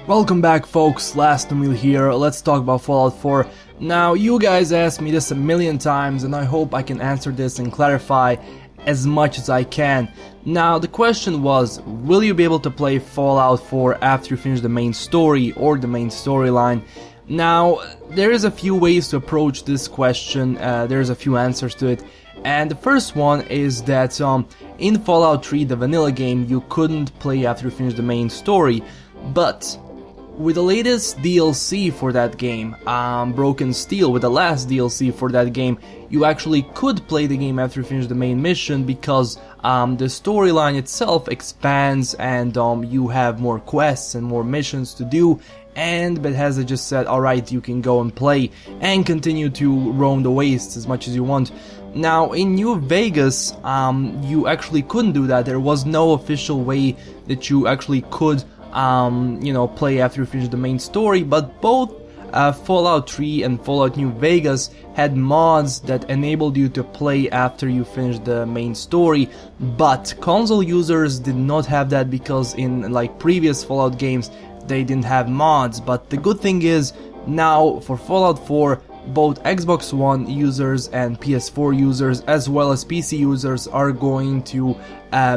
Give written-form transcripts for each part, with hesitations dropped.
Welcome back folks, LastKnownMeal here. Let's talk about Fallout 4. Now, you guys asked me this a million times and I hope I can answer this and clarify as much as I can. Now, the question was, will you be able to play Fallout 4 after you finish the main story or the main storyline? Now, there is a few ways to approach this question, there's a few answers to it. And the first one is that in Fallout 3, the vanilla game, you couldn't play after you finish the main story. But with the latest DLC for that game, Broken Steel, with the last DLC for that game, you actually could play the game after you finish the main mission because the storyline itself expands and you have more quests and more missions to do, and Bethesda just said, alright, you can go and play and continue to roam the wastes as much as you want. Now, in New Vegas, you actually couldn't do that. There was no official way that you actually could play after you finish the main story, but both Fallout 3 and Fallout New Vegas had mods that enabled you to play after you finish the main story, but console users did not have that because in like previous Fallout games they didn't have mods. But the good thing is, now for Fallout 4, both Xbox One users and PS4 users as well as PC users are going to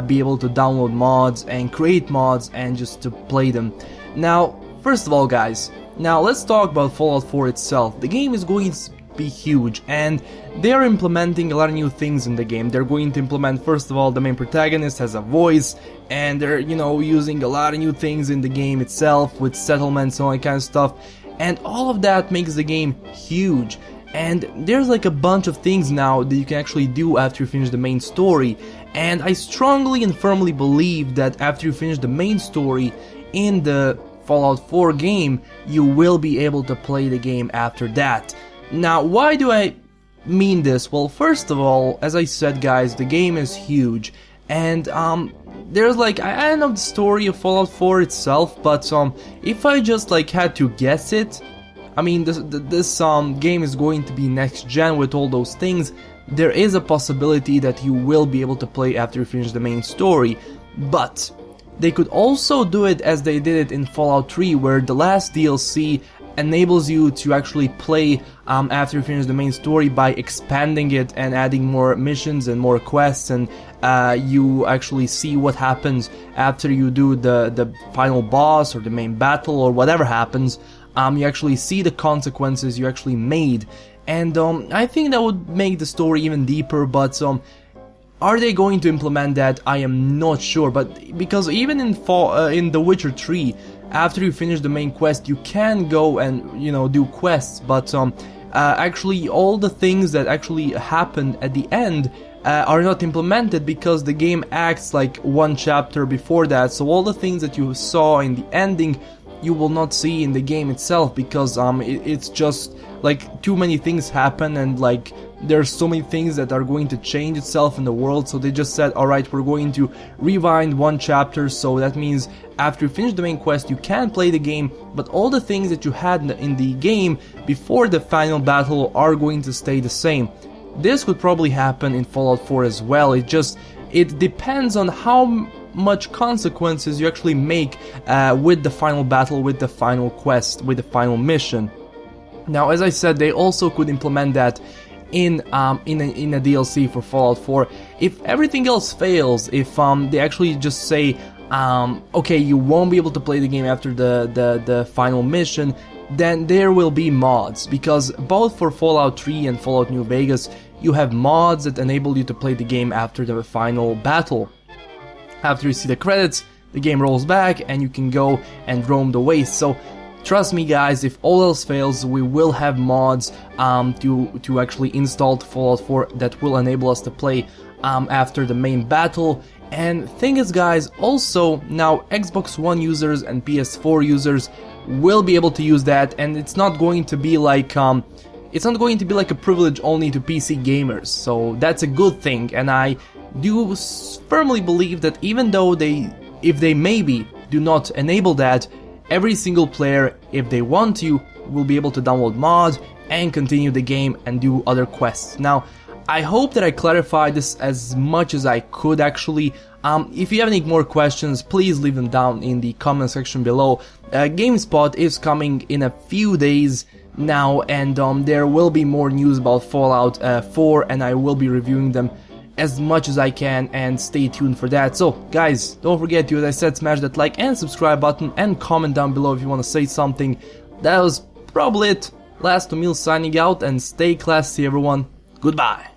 be able to download mods and create mods and just to play them. Now, first of all guys, now let's talk about Fallout 4 itself. The game is going to be huge and they are implementing a lot of new things in the game. They're going to implement, first of all, the main protagonist has a voice, and they're using a lot of new things in the game itself with settlements and all that kind of stuff. And all of that makes the game huge, and there's like a bunch of things now that you can actually do after you finish the main story. And I strongly and firmly believe that after you finish the main story in the Fallout 4 game, you will be able to play the game after that. Now, why do I mean this? Well, first of all, as I said guys, the game is huge, and there's like, I don't know the story of Fallout 4 itself, but if I just like had to guess it, I mean this game is going to be next gen with all those things. There is a possibility that you will be able to play after you finish the main story, but they could also do it as they did it in Fallout 3, where the last DLC enables you to actually play after you finish the main story by expanding it and adding more missions and more quests, and you actually see what happens after you do the final boss or the main battle or whatever happens. You actually see the consequences you actually made, and I think that would make the story even deeper. But are they going to implement that? I am not sure, but because even in The Witcher 3, after you finish the main quest, you can go and do quests, but actually all the things that actually happen at the end are not implemented because the game acts like one chapter before that. So all the things that you saw in the ending you will not see in the game itself, because it's just like too many things happen, and like there's so many things that are going to change itself in the world. So they just said, alright, we're going to rewind one chapter, so that means after you finish the main quest you can play the game, but all the things that you had in the game before the final battle are going to stay the same. This could probably happen in Fallout 4 as well. It depends on how much consequences you actually make with the final battle, with the final quest, with the final mission. Now, as I said, they also could implement that in a DLC for Fallout 4. If everything else fails, if they actually just say, okay, you won't be able to play the game after the final mission, then there will be mods, because both for Fallout 3 and Fallout New Vegas, you have mods that enable you to play the game after the final battle. After you see the credits, the game rolls back and you can go and roam the waste. So trust me guys, if all else fails, we will have mods to actually install to Fallout 4 that will enable us to play after the main battle. And thing is guys, also now Xbox One users and PS4 users will be able to use that, and it's not going to be like a privilege only to PC gamers. So that's a good thing, and I do firmly believe that even though if they maybe do not enable that, every single player, if they want to, will be able to download mods and continue the game and do other quests. Now, I hope that I clarified this as much as I could actually. If you have any more questions, please leave them down in the comment section below. GameSpot is coming in a few days now, and there will be more news about Fallout 4, and I will be reviewing them as much as I can, and stay tuned for that. So guys, don't forget to, as I said, smash that like and subscribe button, and comment down below if you want to say something. That was probably it. LastKnownMeal signing out, and stay classy everyone. Goodbye.